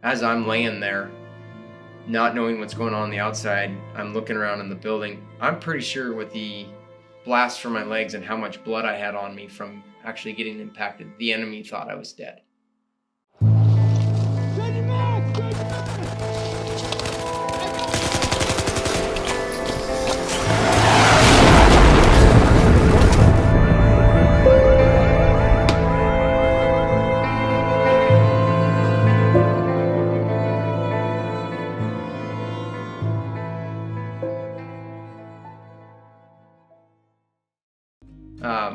as I'm laying there, not knowing what's going on the outside, I'm looking around in the building. I'm pretty sure with the blast from my legs and how much blood I had on me from actually getting impacted, the enemy thought I was dead.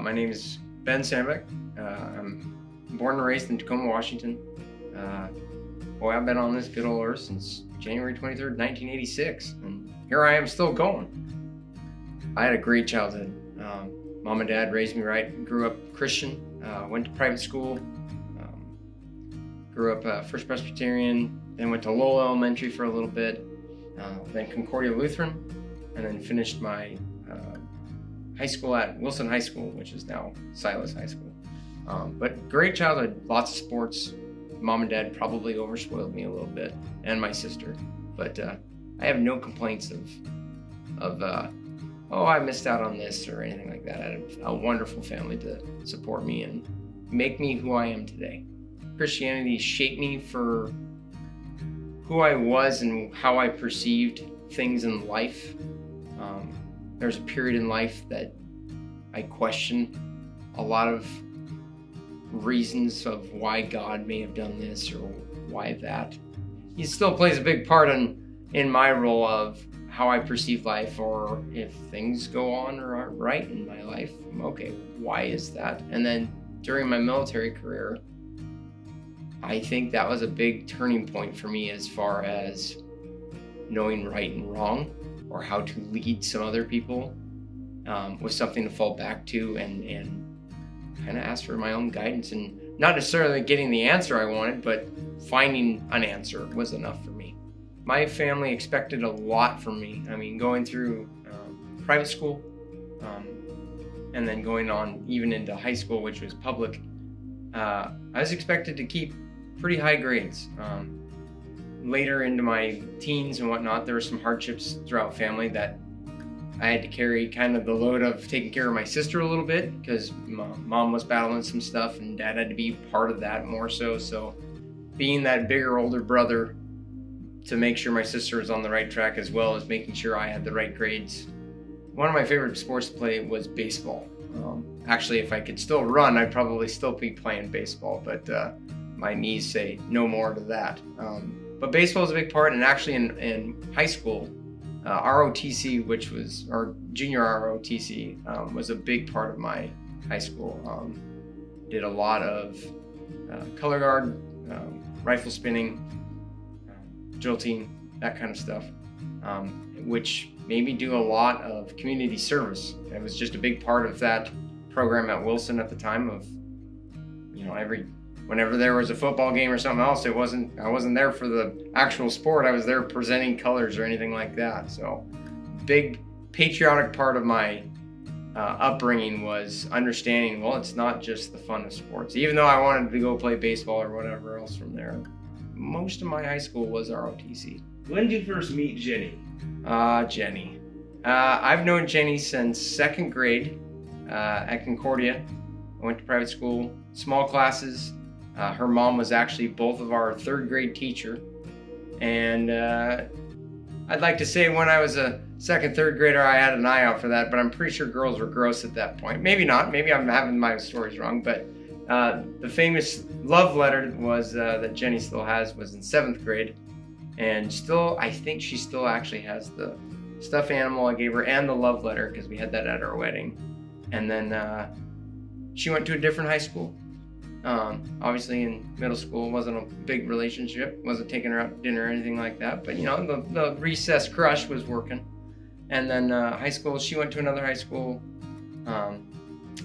My name is Ben Sandbeck. I'm born and raised in Tacoma, Washington. I've been on this good old earth since January 23rd, 1986, and here I am still going. I had a great childhood. Mom and Dad raised me right, grew up Christian, went to private school, grew up First Presbyterian, then went to Lowell Elementary for a little bit, then Concordia Lutheran, and then finished my high school at Wilson High School, which is now Silas High School. But great childhood, lots of sports. Mom and Dad probably overspoiled me a little bit, and my sister. But I have no complaints of I missed out on this or anything like that. I had a wonderful family to support me and make me who I am today. Christianity shaped me for who I was and how I perceived things in life. There's a period in life that I questioned a lot of reasons of why God may have done this or why that. He still plays a big part in my role of how I perceive life, or if things go on or aren't right in my life, okay, why is that? And then during my military career, I think that was a big turning point for me as far as knowing right and wrong, or how to lead some other people with something to fall back to and kind of ask for my own guidance, and not necessarily getting the answer I wanted, but finding an answer was enough for me. My family expected a lot from me. I mean, going through private school and then going on even into high school, which was public, I was expected to keep pretty high grades. Later into my teens and whatnot, there were some hardships throughout family that I had to carry kind of the load of taking care of my sister a little bit, because mom was battling some stuff and dad had to be part of that more so. So being that bigger, older brother to make sure my sister was on the right track, as well as making sure I had the right grades. One of my favorite sports to play was baseball. Actually, if I could still run, I'd probably still be playing baseball, but my knees say no more to that. But baseball was a big part, and actually in high school, ROTC, which was our junior ROTC, was a big part of my high school. Did a lot of color guard, rifle spinning, jilting, that kind of stuff, which made me do a lot of community service. It was just a big part of that program at Wilson at the time of, whenever there was a football game or something else, I wasn't there for the actual sport. I was there presenting colors or anything like that. So big patriotic part of my upbringing was understanding, well, it's not just the fun of sports. Even though I wanted to go play baseball or whatever else from there, most of my high school was ROTC. When did you first meet Jenny? Jenny. I've known Jenny since second grade at Concordia. I went to private school, small classes. Her mom was actually both of our third grade teacher. And I'd like to say when I was a second, third grader, I had an eye out for that, but I'm pretty sure girls were gross at that point. Maybe not. Maybe I'm having my stories wrong, but the famous love letter was that Jenny still has was in seventh grade. And still, I think she still actually has the stuffed animal I gave her and the love letter, because we had that at our wedding. And then she went to a different high school. Obviously in middle school, it wasn't a big relationship, wasn't taking her out to dinner or anything like that, but the recess crush was working. And then high school, she went to another high school.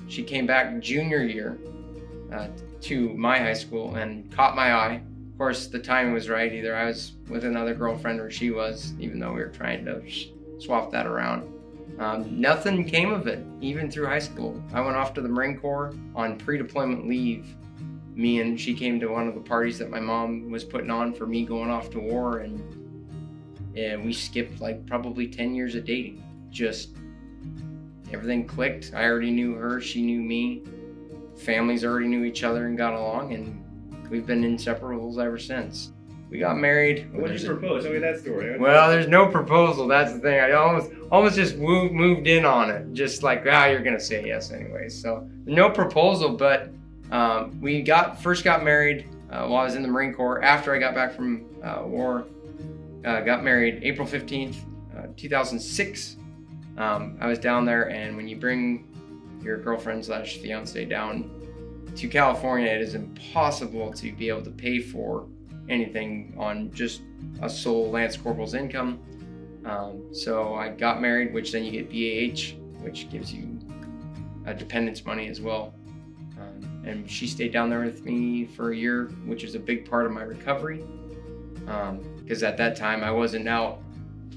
She came back junior year to my high school and caught my eye. Of course, the timing was right. Either I was with another girlfriend or she was, even though we were trying to swap that around. Nothing came of it, even through high school. I went off to the Marine Corps on pre-deployment leave She came to one of the parties that my mom was putting on for me going off to war, and we skipped like probably 10 years of dating. Just everything clicked. I already knew her, she knew me. Families already knew each other and got along, and we've been inseparables ever since. We got married. What did you propose? Tell me that story. Well, there's no proposal. That's the thing. I almost just moved in on it. Just like, you're gonna say yes anyway. So no proposal, but we first got married while I was in the Marine Corps. After I got back from war, got married April 15th, 2006. I was down there, and when you bring your girlfriend/fiance down to California, it is impossible to be able to pay for anything on just a sole Lance Corporal's income. So I got married, which then you get BAH, which gives you dependence money as well. And she stayed down there with me for a year, which is a big part of my recovery. Because at that time I wasn't out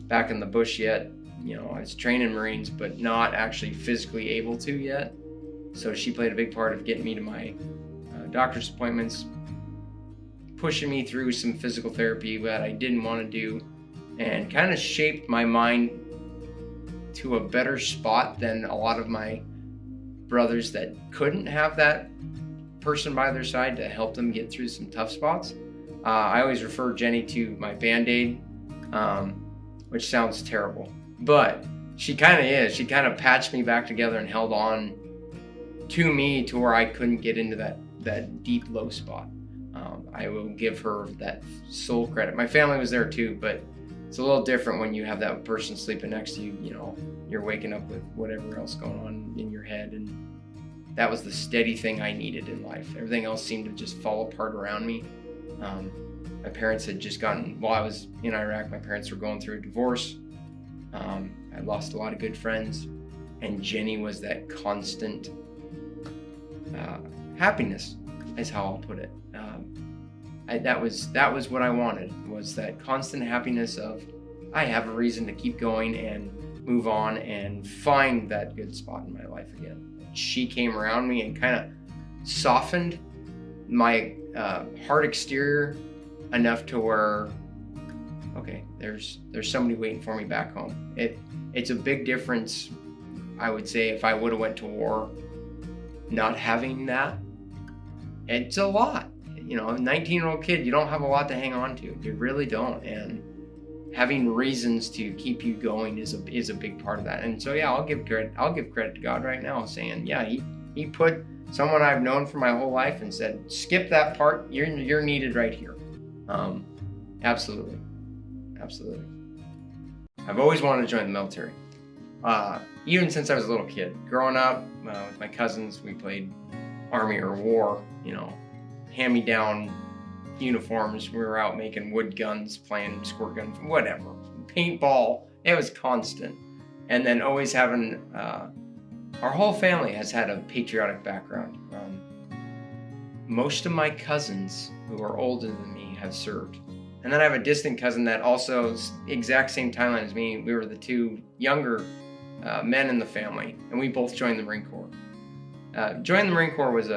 back in the bush yet. I was training Marines, but not actually physically able to yet. So she played a big part of getting me to my doctor's appointments, pushing me through some physical therapy that I didn't want to do, and kind of shaped my mind to a better spot than a lot of my brothers that couldn't have that person by their side to help them get through some tough spots. I always refer Jenny to my Band-Aid, which sounds terrible, but she kind of is. She kind of patched me back together and held on to me to where I couldn't get into that deep low spot. I will give her that sole credit. My family was there too, but it's a little different when you have that person sleeping next to you. You're waking up with whatever else going on in your head, and that was the steady thing I needed in life. Everything else seemed to just fall apart around me. My parents had just while I was in Iraq, my parents were going through a divorce. I lost a lot of good friends, and Jenny was that constant happiness, is how I'll put it. That was what I wanted, was that constant happiness of, I have a reason to keep going and move on and find that good spot in my life again. She came around me and kind of softened my hard exterior enough to where, okay, there's somebody waiting for me back home. It's a big difference, I would say, if I would have went to war, not having that. It's a lot. A 19-year-old kid, you don't have a lot to hang on to. You really don't. And having reasons to keep you going is a big part of that. And so, I'll give credit to God right now, saying, he put someone I've known for my whole life and said, skip that part. You're needed right here. Absolutely. I've always wanted to join the military. Even since I was a little kid. Growing up with my cousins, we played Army or war, hand-me-down uniforms. We were out making wood guns, playing squirt guns, whatever. Paintball, it was constant. And then always having, our whole family has had a patriotic background. Most of my cousins who are older than me have served. And then I have a distant cousin that also, exact same timeline as me. We were the two younger men in the family, and we both joined the Marine Corps. Joining the Marine Corps was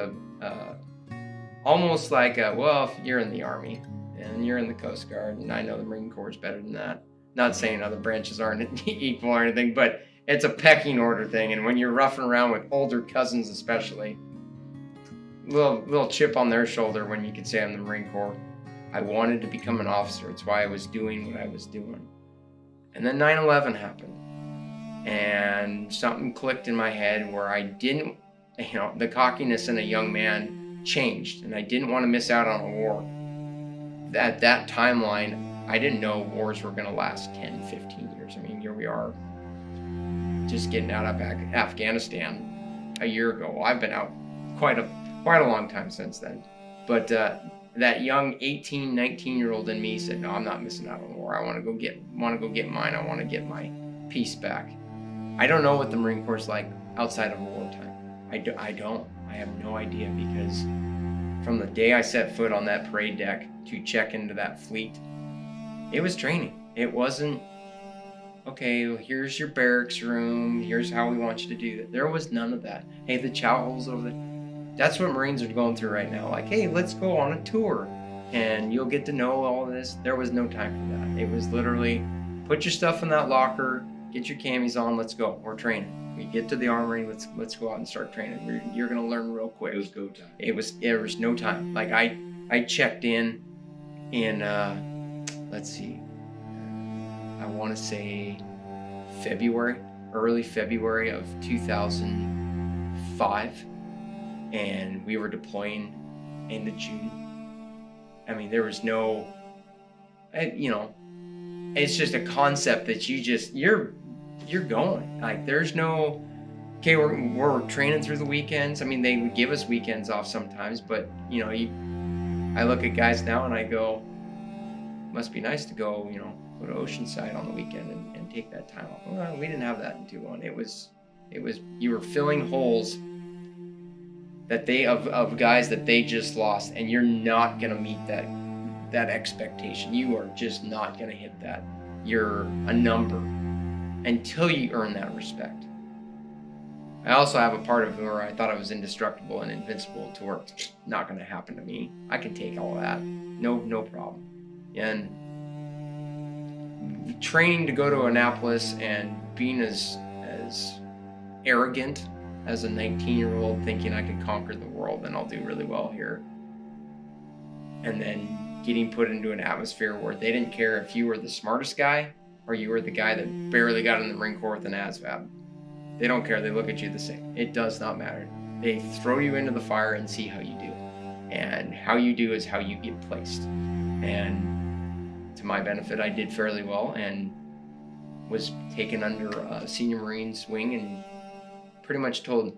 almost like if you're in the Army and you're in the Coast Guard, and I know the Marine Corps is better than that. Not saying other branches aren't equal or anything, but it's a pecking order thing. And when you're roughing around with older cousins especially, little chip on their shoulder when you could say I'm the Marine Corps. I wanted to become an officer. It's why I was doing what I was doing. And then 9/11 happened. And something clicked in my head where I didn't, the cockiness in a young man changed, and I didn't want to miss out on a war. At that timeline, I didn't know wars were going to last 10, 15 years. I mean, here we are just getting out of Afghanistan a year ago. Well, I've been out quite a long time since then. But that young 18, 19-year-old in me said, no, I'm not missing out on the war. I want to go get mine. I want to get my peace back. I don't know what the Marine Corps is like outside of wartime. I don't. I have no idea, because from the day I set foot on that parade deck to check into that fleet, it was training. It wasn't, okay, well, here's your barracks room. Here's how we want you to do that. There was none of that. Hey, the chow hole's over there. that's what Marines are going through right now. Like, hey, let's go on a tour and you'll get to know all this. There was no time for that. It was literally put your stuff in that locker, get your camis on, let's go. We're training. We get to the armory, let's go out and start training. You're gonna learn real quick. It was go time. There was no time. Like I checked in let's see, I want to say early February of 2005, and we were deploying end of June. I mean, there was no, it's just a concept that you're going. Like, there's no, okay, we're training through the weekends. I mean, they would give us weekends off sometimes, but I look at guys now and I go, must be nice to go, go to Oceanside on the weekend and take that time off. Well, we didn't have that in 2-1. It was you were filling holes that of guys that they just lost, and you're not gonna meet that expectation. You are just not gonna hit that. You're a number until you earn that respect. I also have a part of where I thought I was indestructible and invincible to where it's not gonna happen to me. I can take all of that. No problem. And training to go to Annapolis and being as arrogant as a 19-year-old, thinking I could conquer the world and I'll do really well here. And then getting put into an atmosphere where they didn't care if you were the smartest guy or you were the guy that barely got in the Marine Corps with an ASVAB. They don't care. They look at you the same. It does not matter. They throw you into the fire and see how you do. And how you do is how you get placed. And to my benefit, I did fairly well and was taken under a senior Marine's wing and pretty much told,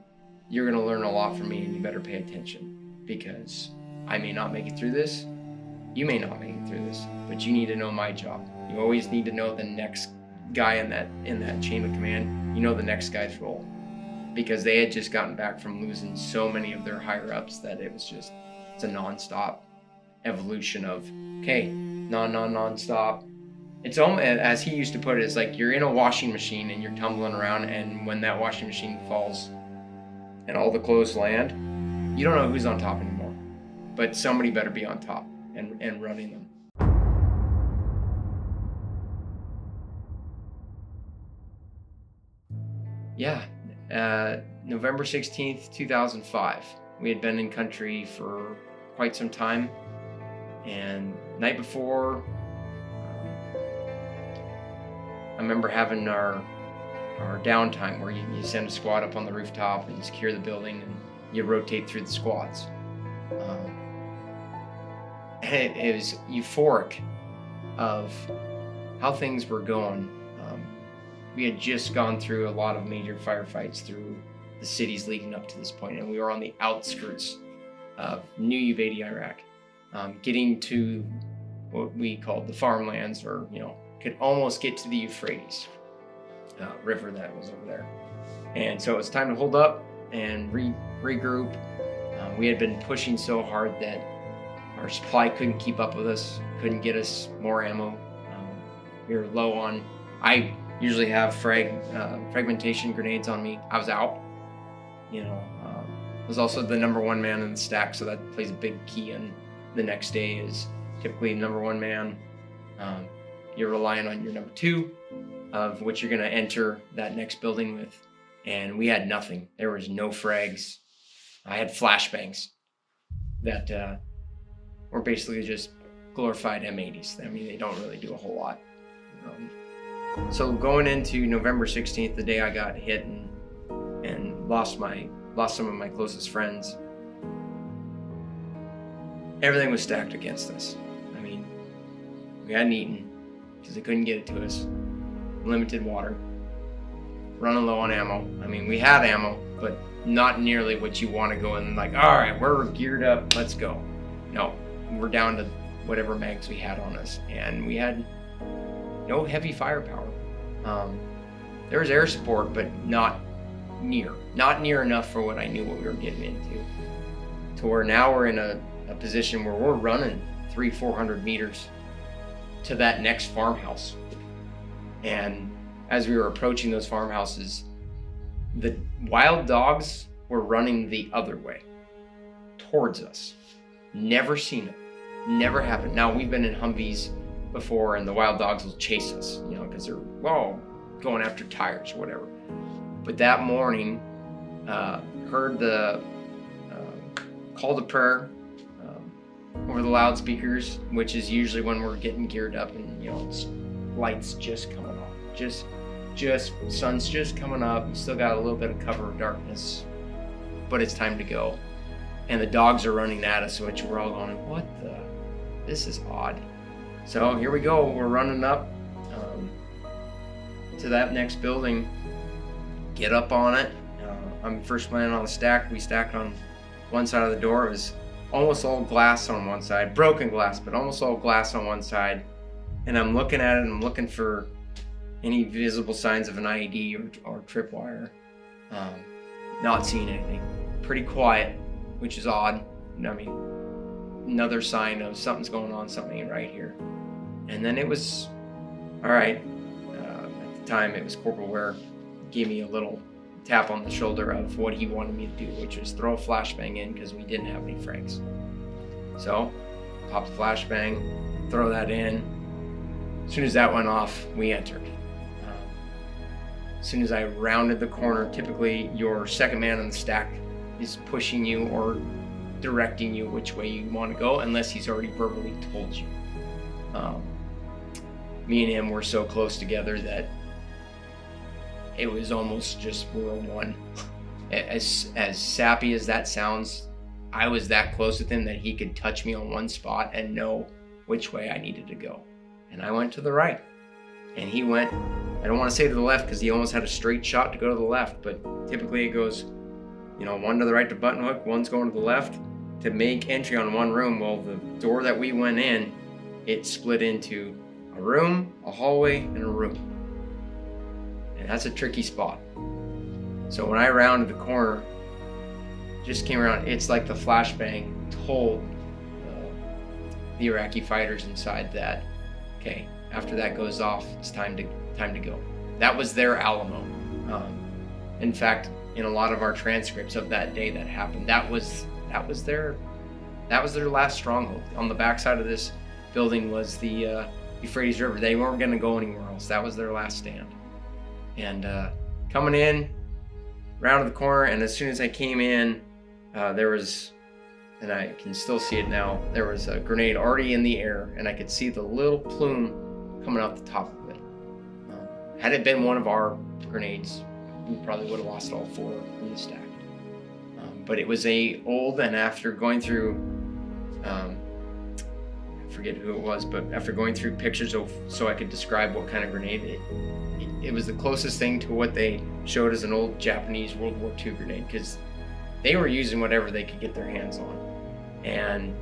you're going to learn a lot from me and you better pay attention, because I may not make it through this. You may not make it through this, but you need to know my job. You always need to know the next guy in that chain of command. You know the next guy's role, because they had just gotten back from losing so many of their higher ups that it's a nonstop evolution of, okay, non-stop. It's almost, as he used to put it, it's like you're in a washing machine and you're tumbling around, and when that washing machine falls and all the clothes land, you don't know who's on top anymore, but somebody better be on top and running them. Yeah, November 16th, 2005. We had been in country for quite some time, and night before, I remember having our downtime where you send a squad up on the rooftop and secure the building and you rotate through the squads. And it was euphoric of how things were going. We had just gone through a lot of major firefights through the cities leading up to this point, and we were on the outskirts of New Uvalde, Iraq, getting to what we called the farmlands, or could almost get to the Euphrates river that was over there. And so it was time to hold up and regroup. We had been pushing so hard that our supply couldn't keep up with us, couldn't get us more ammo. We were low on, I usually have fragmentation grenades on me. I was out. I was also the number one man in the stack, so that plays a big key in the next day. Is typically number one man. You're relying on your number two, of which you're going to enter that next building with. And we had nothing. There was no frags. I had flashbangs that were basically just glorified M80s. I mean, they don't really do a whole lot. So going into November 16th, the day I got hit and lost some of my closest friends, everything was stacked against us. I mean, we hadn't eaten because they couldn't get it to us. Limited water. Running low on ammo. I mean, we had ammo, but not nearly what you want to go in like, all right, we're geared up, let's go. No, we're down to whatever mags we had on us, and we had no heavy firepower. There was air support, but not near enough for what I knew what we were getting into. To where now we're in a position where we're running 300-400 meters to that next farmhouse. And as we were approaching those farmhouses, the wild dogs were running the other way. towards us. Never seen it. Never happened. Now, we've been in Humvees before, and the wild dogs will chase us, because they're, going after tires or whatever. But that morning, heard the call to prayer over the loudspeakers, which is usually when we're getting geared up and, it's lights just coming on. Just sun's just coming up. You still got a little bit of cover of darkness, but it's time to go. And the dogs are running at us, which we're all going, this is odd. So here we go. We're running up to that next building, get up on it. I'm first man on the stack. We stacked on one side of the door. It was almost all glass on one side, broken glass, but almost all glass on one side. And I'm looking at it and I'm looking for any visible signs of an IED or tripwire. Not seeing anything. Pretty quiet, which is odd. Another sign of something's going on, something ain't right here. And then it was, all right. At the time, it was Corporal Ware gave me a little tap on the shoulder of what he wanted me to do, which was throw a flashbang in because we didn't have any frags. So, pop the flashbang, throw that in. As soon as that went off, we entered. As soon as I rounded the corner, typically your second man on the stack is pushing you or directing you which way you want to go, unless he's already verbally told you. Me and him were so close together that it was almost just we were one. As sappy as that sounds, I was that close with him that he could touch me on one spot and know which way I needed to go. And I went to the right. And he went, I don't want to say to the left because he almost had a straight shot to go to the left, but typically it goes, one to the right to button hook, one's going to the left to make entry on one room. Well, the door that we went in, it split into a room, a hallway, and a room. And that's a tricky spot. So when I rounded the corner, just came around, it's like the flashbang told the Iraqi fighters inside that, okay, after that goes off, it's time to go. That was their Alamo. In fact, in a lot of our transcripts of that day that happened, that was their last stronghold. On the backside of this building was the Euphrates River. They weren't going to go anywhere else. That was their last stand. And coming in, rounded the corner, and as soon as I came in, there was, and I can still see it now, there was a grenade already in the air, and I could see the little plume coming out the top of it. Had it been one of our grenades, we probably would have lost all four in the stack. But it was and after going through, I forget who it was, but after going through pictures so I could describe what kind of grenade it was the closest thing to what they showed as an old Japanese World War II grenade, because they were using whatever they could get their hands on. And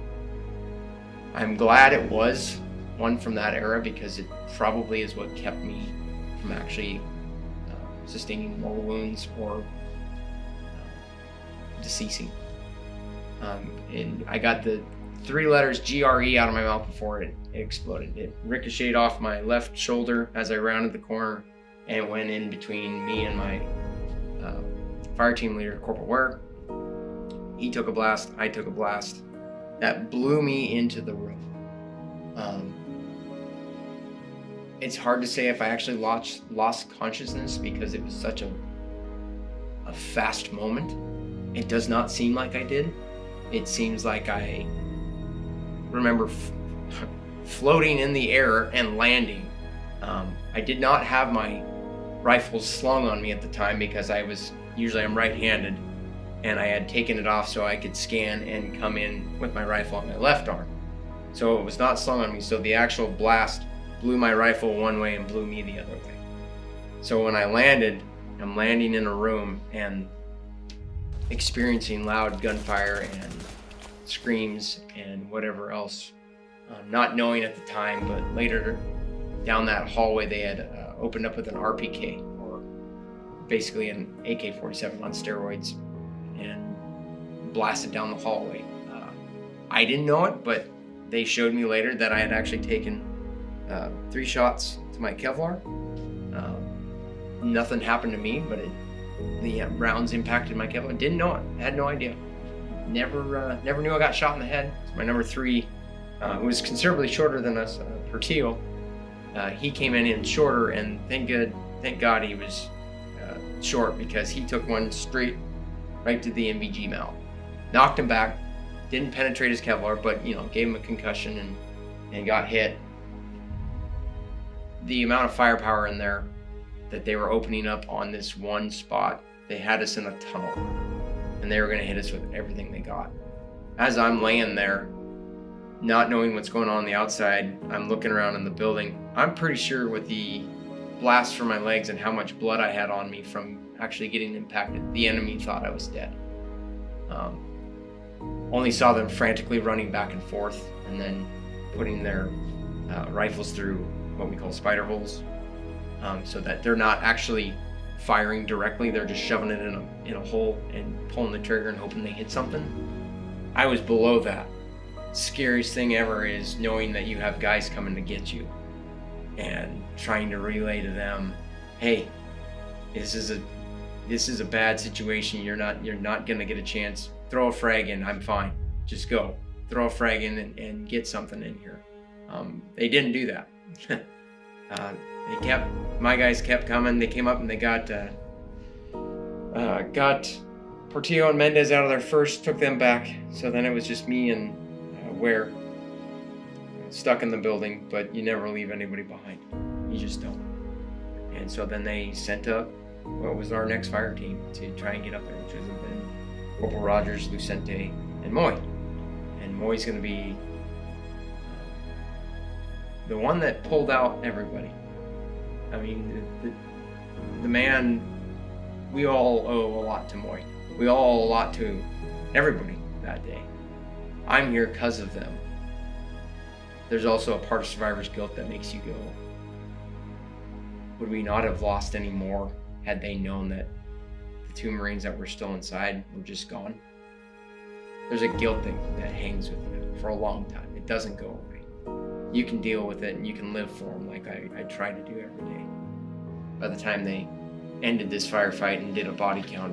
I'm glad it was one from that era, because it probably is what kept me from actually sustaining more wounds or deceasing. And I got the 3 letters GRE out of my mouth before it exploded. It ricocheted off my left shoulder as I rounded the corner, and it went in between me and my fire team leader, Corporal Ware. He took a blast, I took a blast. That blew me into the room. It's hard to say if I actually lost consciousness, because it was such a fast moment. It does not seem like I did. It seems like I remember floating in the air and landing. I did not have my rifle slung on me at the time, because I'm right-handed, and I had taken it off so I could scan and come in with my rifle on my left arm. So it was not slung on me, so the actual blast blew my rifle one way and blew me the other way. So when I landed, I'm landing in a room and experiencing loud gunfire and screams and whatever else, not knowing at the time, but later down that hallway they had opened up with an RPK, or basically an AK-47 on steroids, and blasted down the hallway. I didn't know it, but they showed me later that I had actually taken 3 shots to my Kevlar. Nothing happened to me, but the rounds impacted my Kevlar. Didn't know it. Had no idea. never knew I got shot in the head. My number 3 was considerably shorter than us, Portillo. He came in shorter, and thank God he was short, because he took one straight right to the NVG mouth, knocked him back, didn't penetrate his Kevlar, but gave him a concussion and got hit. The amount of firepower in there that they were opening up on this one spot, they had us in a tunnel, and they were going to hit us with everything they got. As I'm laying there, not knowing what's going on the outside, I'm looking around in the building. I'm pretty sure with the blast from my legs and how much blood I had on me from actually getting impacted, the enemy thought I was dead. Only saw them frantically running back and forth, and then putting their rifles through what we call spider holes, so that they're not actually firing directly, they're just shoving it in a hole and pulling the trigger and hoping they hit something. I was below that. Scariest thing ever is knowing that you have guys coming to get you and trying to relay to them, hey, this is a bad situation, you're not gonna get a chance. Throw a frag in, I'm fine, just go. Throw a frag in and get something in here. They didn't do that. My guys kept coming. They came up and they got Portillo and Mendez out of there first, took them back. So then it was just me and Ware stuck in the building, but you never leave anybody behind. You just don't. And so then they sent up what was our next fire team to try and get up there, which would have been Corporal Rogers, Lucente, and Moy. And Moy's going to be the one that pulled out everybody. I mean, the man, we all owe a lot to Moy. We all owe a lot to everybody that day. I'm here because of them. There's also a part of survivor's guilt that makes you go, would we not have lost any more had they known that the 2 Marines that were still inside were just gone? There's a guilt thing that hangs with you for a long time. It doesn't go away. You can deal with it and you can live for them like I try to do every day. By the time they ended this firefight and did a body count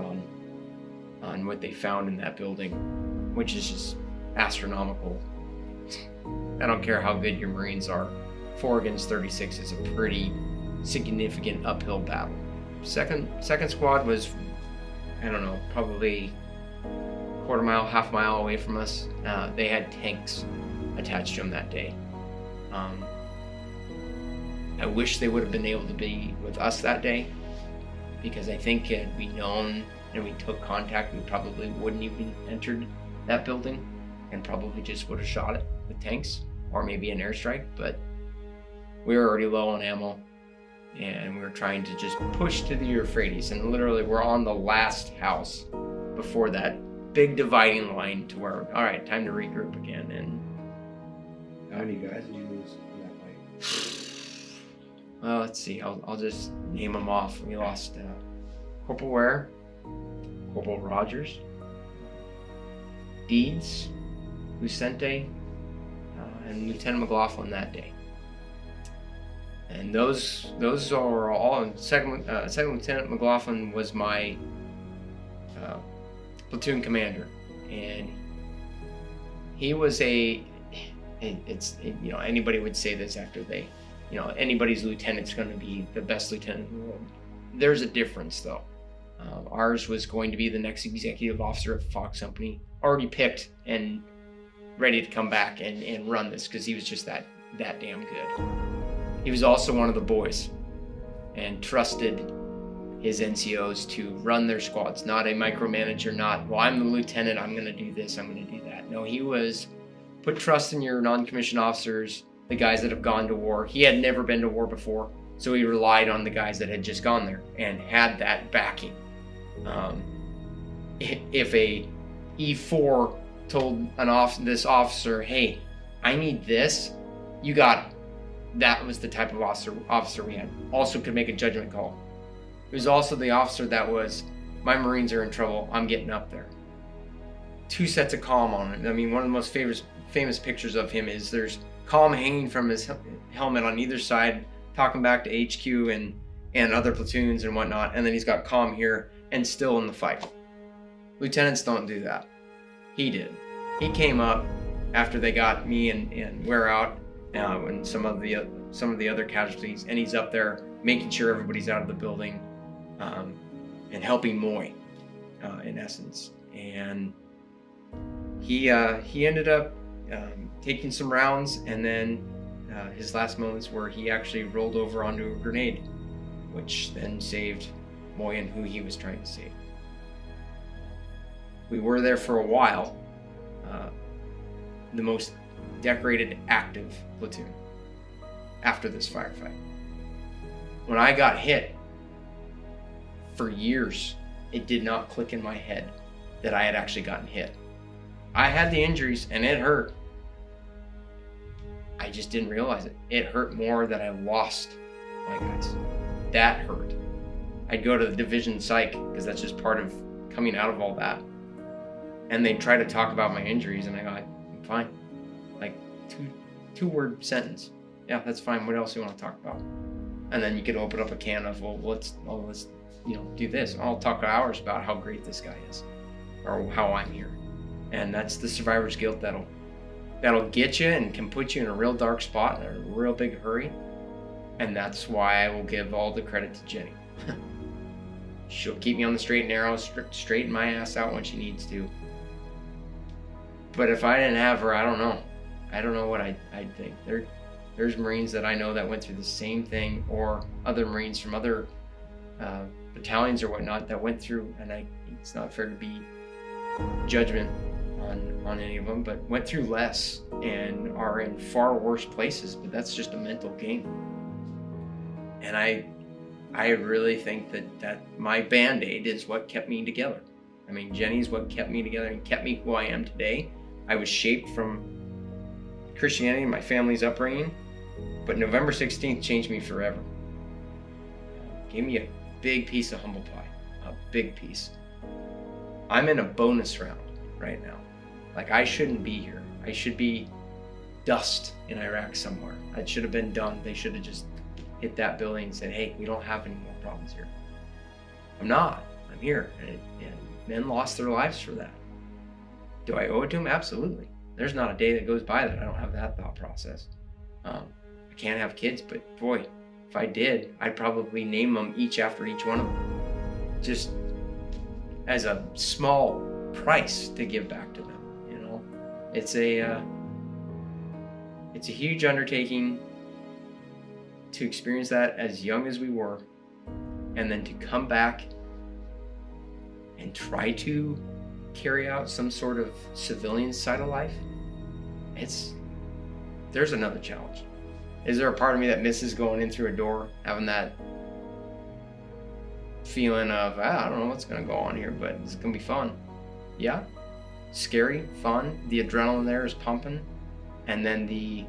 on what they found in that building, which is just astronomical. I don't care how good your Marines are. 4 against 36 is a pretty significant uphill battle. Second squad was, I don't know, probably quarter mile, half mile away from us. They had tanks attached to them that day. I wish they would have been able to be with us that day, because I think had we known and we took contact, we probably wouldn't even entered that building and probably just would have shot it with tanks or maybe an airstrike. But we were already low on ammo and we were trying to just push to the Euphrates, and literally we're on the last house before that big dividing line to where, all right, time to regroup again. And how many guys did you lose in that fight? Well, let's see. I'll just name them off. We lost Corporal Ware, Corporal Rogers, Deeds, Lucente, and Lieutenant McLaughlin that day. And those are all. And Second Lieutenant McLaughlin was my platoon commander, and he was anybody would say this after they, anybody's lieutenant's going to be the best lieutenant in the world. There's a difference though. Ours was going to be the next executive officer of Fox Company, already picked and ready to come back and run this, because he was just that damn good. He was also one of the boys and trusted his NCOs to run their squads, not a micromanager, not, well, I'm the lieutenant, I'm going to do this, I'm going to do that. No, he was put trust in your non-commissioned officers, the guys that have gone to war. He had never been to war before, so he relied on the guys that had just gone there and had that backing. If a E4 told this officer, hey, I need this, you got it. That was the type of officer we had. Also could make a judgment call. He was also the officer that was, my Marines are in trouble, I'm getting up there. 2 sets of comm on it. I mean, one of the most famous pictures of him is there's comm hanging from his helmet on either side, talking back to HQ and other platoons and whatnot, and then he's got comm here and still in the fight. Lieutenants don't do that. He did. He came up after they got me and Wear Out and some of the other casualties, and he's up there making sure everybody's out of the building and helping Moy, in essence. And he ended up taking some rounds, and then his last moments where he actually rolled over onto a grenade, which then saved Moy and who he was trying to save. We were there for a while, the most decorated active platoon after this firefight. When I got hit, for years, it did not click in my head that I had actually gotten hit. I had the injuries and it hurt. I just didn't realize it. It hurt more that I lost my guys. That hurt. I'd go to the division psych because that's just part of coming out of all that. And they'd try to talk about my injuries, and I go, I'm fine. Like two-word sentence. Yeah, that's fine. What else do you want to talk about? And then you could open up a can of, let's do this. I'll talk for hours about how great this guy is, or how I'm here. And that's the survivor's guilt that'll get you and can put you in a real dark spot in a real big hurry. And that's why I will give all the credit to Jenny. She'll keep me on the straight and narrow, straighten my ass out when she needs to. But if I didn't have her, I don't know. I don't know what I'd think. There's Marines that I know that went through the same thing, or other Marines from other battalions or whatnot that went through, and it's not fair to be judgment on any of them, but went through less and are in far worse places, but that's just a mental game. And I really think that my Band-Aid is what kept me together. I mean, Jenny's what kept me together and kept me who I am today. I was shaped from Christianity and my family's upbringing, but November 16th changed me forever. Gave me a big piece of humble pie, a big piece. I'm in a bonus round right now. Like, I shouldn't be here. I should be dust in Iraq somewhere. I should have been done. They should have just hit that building and said, hey, we don't have any more problems here. I'm not. I'm here. And men lost their lives for that. Do I owe it to them? Absolutely. There's not a day that goes by that I don't have that thought process. I can't have kids, but boy, if I did, I'd probably name them each after each one of them. Just as a small price to give back to them, It's a huge undertaking to experience that as young as we were, and then to come back and try to carry out some sort of civilian side of life. There's another challenge. Is there a part of me that misses going in through a door, having that feeling of, I don't know what's going to go on here, but it's going to be fun? Yeah. Scary, fun. The adrenaline there is pumping. And then the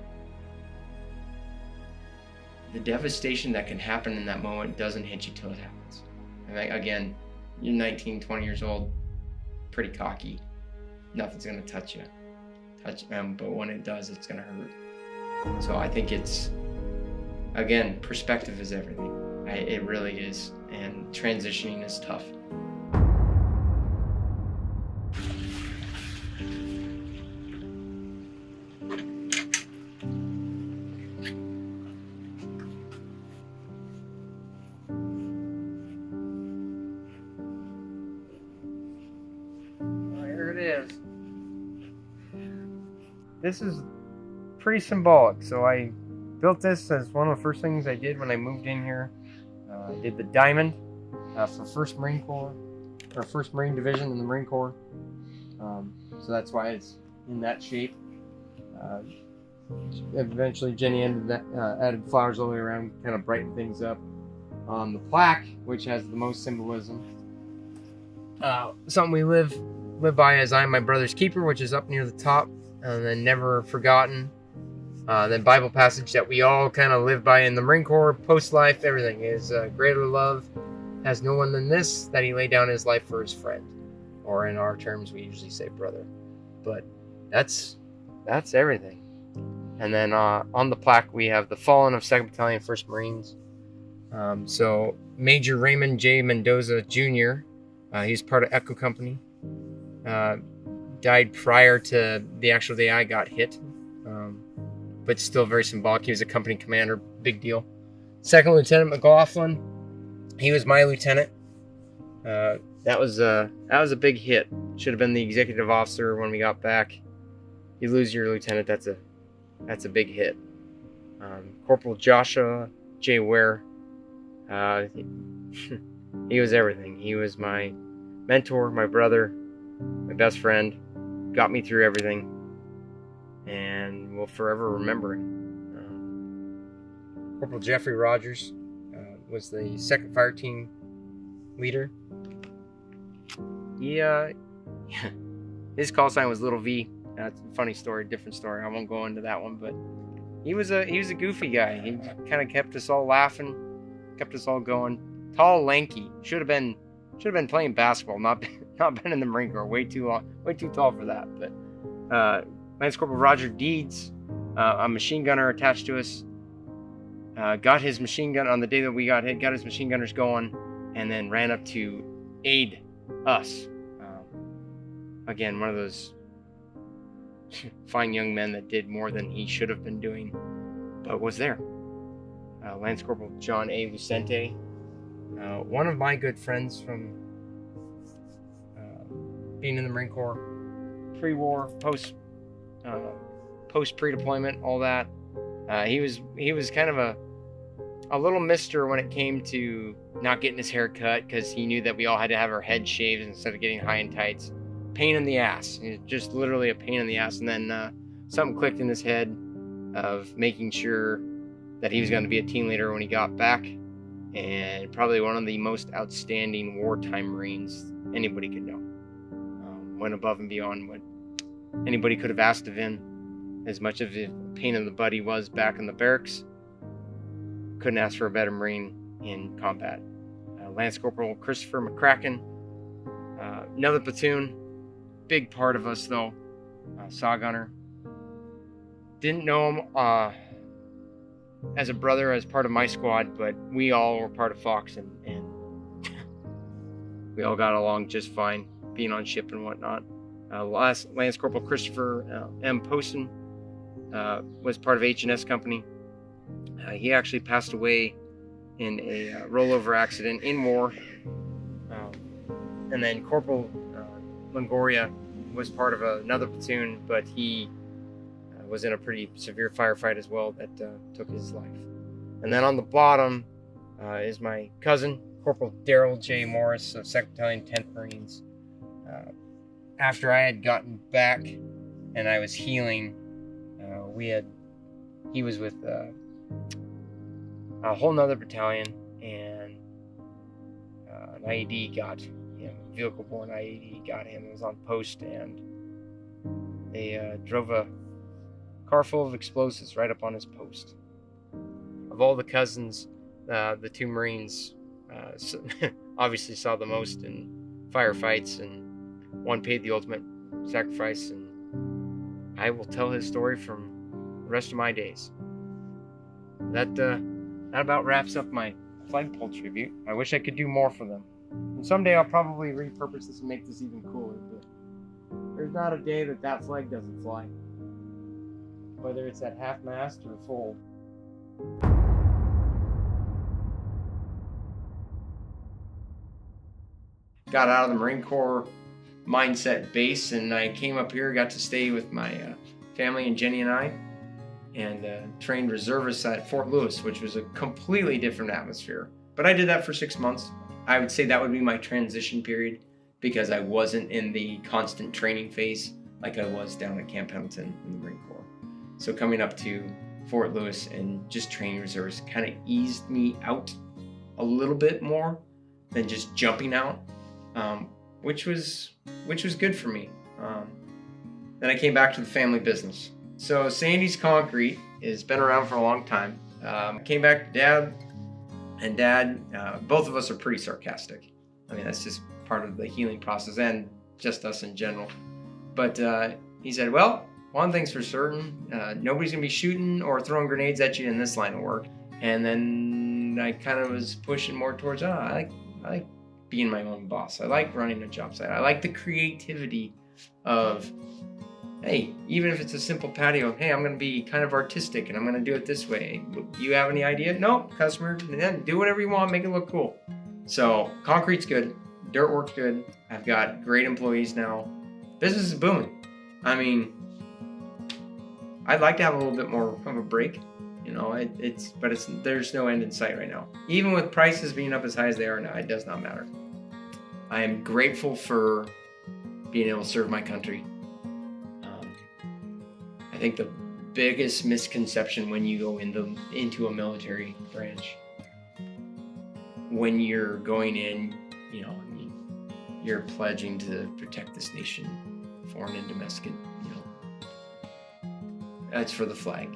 devastation that can happen in that moment doesn't hit you till it happens. And again, you're 19, 20 years old, pretty cocky. Nothing's going to touch you. But when it does, it's going to hurt. So I think again, perspective is everything. It really is. And transitioning is tough. Here it is. This is pretty symbolic. So I built this as one of the first things I did when I moved in here. I did the diamond for 1st Marine Corps, or 1st Marine Division in the Marine Corps. So that's why it's in that shape. Eventually Jenny added flowers all the way around, kind of brighten things up. The plaque, which has the most symbolism. Something we live by as I am my brother's keeper, which is up near the top, and then never forgotten. Then Bible passage that we all kind of live by in the Marine Corps, post-life, everything is greater love has no one than this, that he laid down his life for his friend. Or in our terms, we usually say brother. But that's everything. And then on the plaque, we have the fallen of 2nd Battalion, 1st Marines. So Major Raymond J. Mendoza Jr., he's part of Echo Company. died prior to the actual day I got hit, but still very symbolic. He was a company commander, big deal. Second Lieutenant McLaughlin, he was my lieutenant. That was a big hit. Should have been the executive officer when we got back. You lose your lieutenant, that's a big hit. Corporal Joshua J. Ware, he was everything. He was my mentor, my brother, my best friend, got me through everything, and will forever remember him. Corporal Jeffrey Rogers was the 2nd Fire Team leader. His call sign was Little V. That's a funny story, different story. I won't go into that one, but he was a goofy guy. He kind of kept us all laughing, kept us all going. Tall, lanky. Should have been playing basketball, not been in the Marine Corps. Way too tall for that. But Lance Corporal Roger Deeds, a machine gunner attached to us, got his machine gun on the day that we got hit. Got his machine gunners going, and then ran up to aid us. Again, one of those fine young men that did more than he should have been doing, but was there. Lance Corporal John A. Lucente, one of my good friends from being in the Marine Corps, pre-war, post pre-deployment, all that. He was kind of a little mister when it came to not getting his hair cut, because he knew that we all had to have our head shaved instead of getting high and tights. Pain in the ass. It's just literally a pain in the ass. And then something clicked in his head of making sure that he was going to be a team leader when he got back, and probably one of the most outstanding wartime Marines anybody could know. Went above and beyond what anybody could have asked of him. As much of a pain in the butt he was back in the barracks, couldn't ask for a better Marine in combat. Lance Corporal Christopher McCracken, another platoon, big part of us though, saw gunner. Didn't know him as a brother, as part of my squad, but we all were part of Fox, and we all got along just fine, being on ship and whatnot. Lance Corporal Christopher M. Poston was part of H&S Company. He actually passed away in a rollover accident in war. And then Corporal Longoria was part of another platoon, but he was in a pretty severe firefight as well that took his life. And then on the bottom is my cousin, Corporal Daryl J. Morris of 2nd Battalion, 10th Marines. After I had gotten back and I was healing, he was with a whole nother battalion, and an IED got him, vehicle-borne IED got him. It was on post, and they drove a car full of explosives right up on his post. Of all the cousins, the 2 Marines obviously saw the most in firefights, and one paid the ultimate sacrifice, and I will tell his story from the rest of my days. That about wraps up my flagpole tribute. I wish I could do more for them. And someday I'll probably repurpose this and make this even cooler, but there's not a day that flag doesn't fly. Whether it's at half-mast or full. Got out of the Marine Corps mindset base, and I came up here, got to stay with my family and Jenny and I, and trained reservists at Fort Lewis, which was a completely different atmosphere. But I did that for 6 months. I would say that would be my transition period, because I wasn't in the constant training phase like I was down at Camp Pendleton in the Marine Corps. So coming up to Fort Lewis and just training reservists kind of eased me out a little bit more than just jumping out, which was good for me. Then I came back to the family business. So Sandy's Concrete has been around for a long time. I came back to Dad, and Dad, both of us are pretty sarcastic. I mean, that's just part of the healing process, and just us in general. But he said, well, one thing's for certain, nobody's gonna be shooting or throwing grenades at you in this line of work. And then I kind of was pushing more towards, I like being my own boss. I like running a job site. I like the creativity of, hey, even if it's a simple patio, hey, I'm going to be kind of artistic and I'm going to do it this way. Do you have any idea? No, customer, then do whatever you want, make it look cool. So concrete's good, dirt work's good. I've got great employees now. Business is booming. I mean, I'd like to have a little bit more of a break. You know, there's no end in sight right now. Even with prices being up as high as they are now, it does not matter. I am grateful for being able to serve my country. I think the biggest misconception when you go into a military branch, when you're going in, you know, I mean, you're pledging to protect this nation, foreign and domestic, you know. That's for the flag.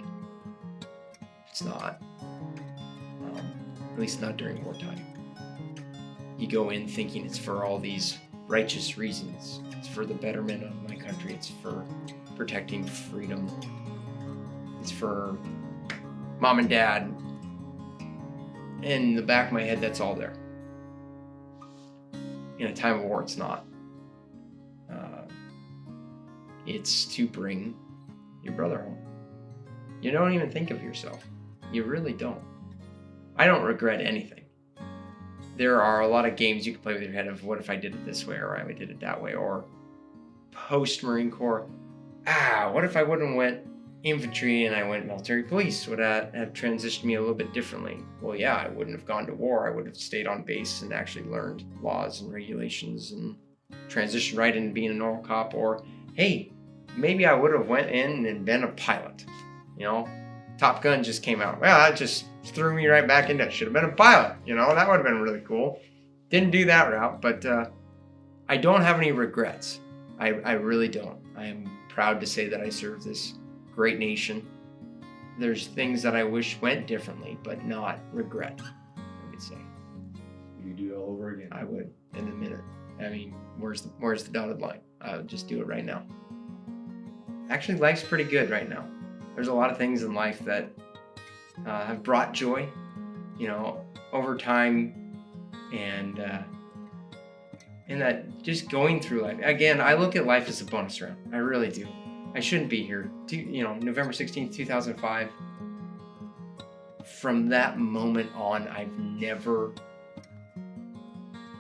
It's not. At least not during wartime. You go in thinking it's for all these righteous reasons. It's for the betterment of my country. It's for protecting freedom. It's for mom and dad. In the back of my head, that's all there. In a time of war, it's not. It's to bring your brother home. You don't even think of yourself. You really don't. I don't regret anything. There are a lot of games you can play with your head of what if I did it this way or I did it that way, or post-Marine Corps, what if I wouldn't have went infantry and I went military police? Would that have transitioned me a little bit differently? Well, yeah, I wouldn't have gone to war. I would have stayed on base and actually learned laws and regulations and transitioned right into being a normal cop. Or, hey, maybe I would have went in and been a pilot. You know, Top Gun just came out. Well, that just threw me right back into it. Should have been a pilot. You know, that would have been really cool. Didn't do that route, but I don't have any regrets. I really don't. I am proud to say that I serve this great nation. There's things that I wish went differently, but not regret, I would say. You do it all over again. I would, in a minute. I mean, where's the dotted line? I would just do it right now. Actually, life's pretty good right now. There's a lot of things in life that have brought joy, you know, over time, and that just going through life. Again, I look at life as a bonus round. I really do. I shouldn't be here. November 16th, 2005. From that moment on, I've never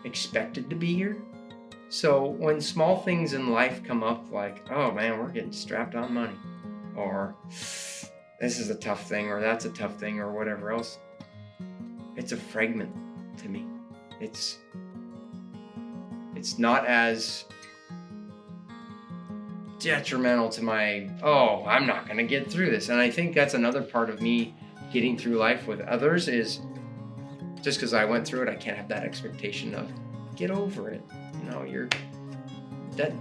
expected to be here. So when small things in life come up, like, oh man, we're getting strapped on money, or this is a tough thing, or that's a tough thing, or whatever else, it's a fragment to me. It's not as detrimental to my, I'm not going to get through this. And I think that's another part of me getting through life with others, is just because I went through it, I can't have that expectation of get over it. You know,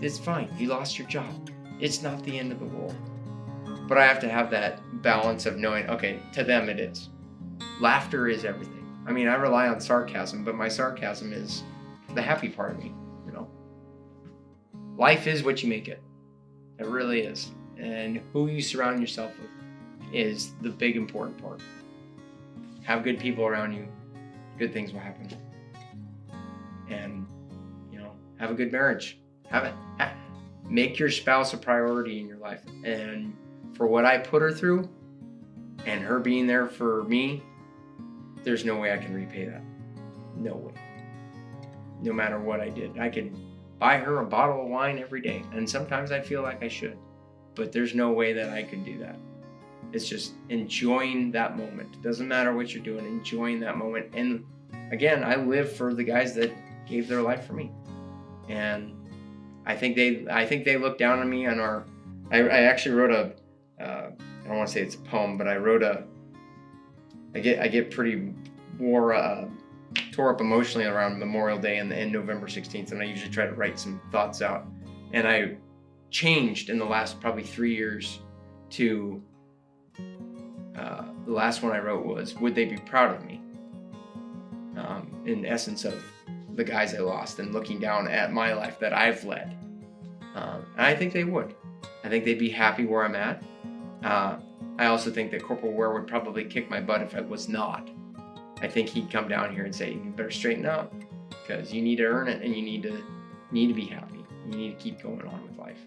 it's fine. You lost your job. It's not the end of the world. But I have to have that balance of knowing, okay, to them it is. Laughter is everything. I mean, I rely on sarcasm, but my sarcasm is the happy part of me, you know. Life is what you make it. It really is. And who you surround yourself with is the big important part. Have good people around you, good things will happen. And, you know, have a good marriage. Make your spouse a priority in your life. And for what I put her through, and her being there for me, there's no way I can repay that. No way. No matter what I did. I could buy her a bottle of wine every day, and sometimes I feel like I should, but there's no way that I could do that. It's just enjoying that moment. It doesn't matter what you're doing, enjoying that moment. And again, I live for the guys that gave their life for me, and I think they look down on me. I actually wrote I don't want to say it's a poem, but I wrote I get pretty tore up emotionally around Memorial Day and November 16th, and I usually try to write some thoughts out. And I changed in the last probably 3 years to the last one I wrote was, would they be proud of me? In essence of the guys I lost, and looking down at my life that I've led. And I think they would. I think they'd be happy where I'm at. I also think that Corporal Ware would probably kick my butt if I was not. I think he'd come down here and say, you better straighten up, because you need to earn it, and you need to be happy. you need to keep going on with life.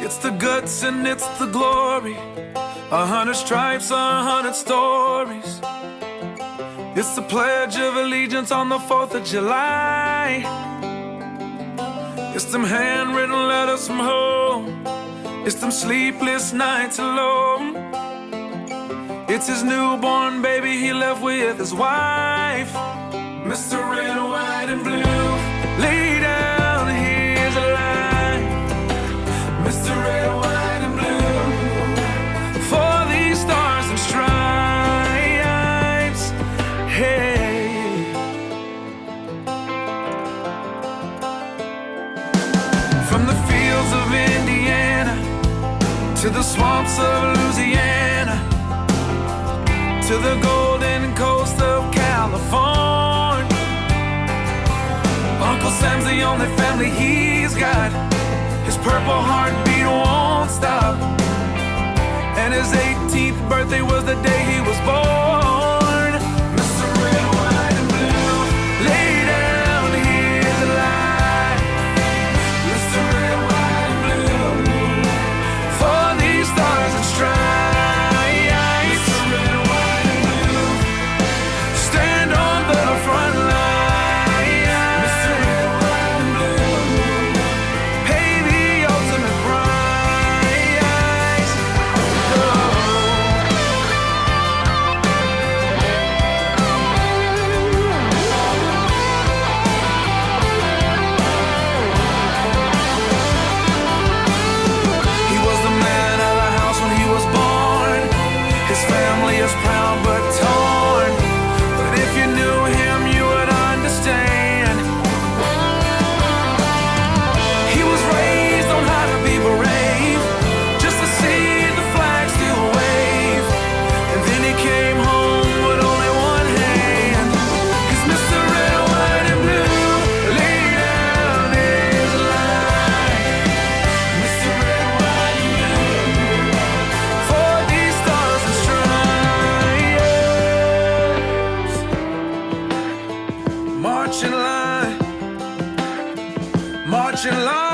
It's the guts and it's the glory. 100 stripes, 100 stories. It's the Pledge of Allegiance on the 4th of July. It's them handwritten letters from home. It's them sleepless nights alone. It's his newborn baby he left with his wife. Mr. Red, White, and Blue, lay down his life. Mr. Red, White, and Blue, for these stars and stripes. Hey, from the fields of Indiana to the swamps of Louisiana, to the golden coast of California, Uncle Sam's the only family he's got. His purple heartbeat won't stop, and his 18th birthday was the day he was born. Mr. Red, White, and Blue, lay down his life. Mr. Red, White, and Blue, for these stars and stripes. Mr. Red, White, and Blue, stand on the front line. Mr. Red, White, and Blue, pay the ultimate price. Oh. He was the man of the house when he was born. His family is proud but torn. But if you knew him, you would understand. He was raised on how to be brave, just to see the flag still wave. And then he came home with only one hand. 'Cause Mr. Red, White, and Blue laid down his life. Mr. Red, White, and Blue, for these stars and stripes. March in line, march in line.